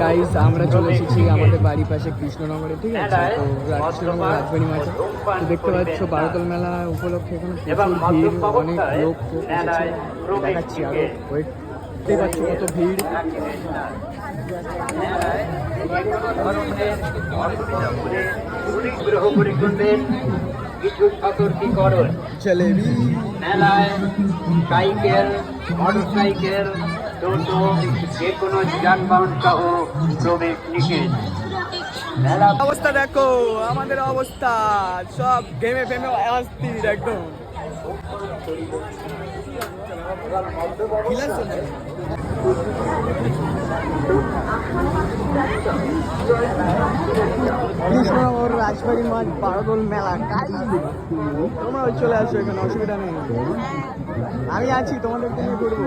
Guys আমরা চলে এসেছি আমাদের বাড়ির পাশে কৃষ্ণনগরে, ঠিক আছে? তো কৃষ্ণনগর রাজবাড়ি মাঠে তো দেখতে পাচ্ছ বারোতল মেলা উপলক্ষে এখানে প্রচুর ভিড়, অনেক লোক এসেছে। দেখাচ্ছি আরো, ওয়েট দেখতে পাচ্ছ কত ভিড়। কিছু সতর্কীকরণ। জলেবি মেলায় সাইকেল, মোটর সাইকেল, টোটো, যে কোনো যানবাহন সহ প্রবেশ নিষেধ। মেলা অবস্থা দেখো, আমাদের অবস্থা সব গেমে ফেমে অস্থির একদম। কৃষ্ণনগর রাজবাড়ি মাঠ বারোদোল মেলা, তোমরা চলে আসো, এখানে অসুবিধা নেই, আমি আছি তোমাদেরকে নিয়ে ঘুরবো।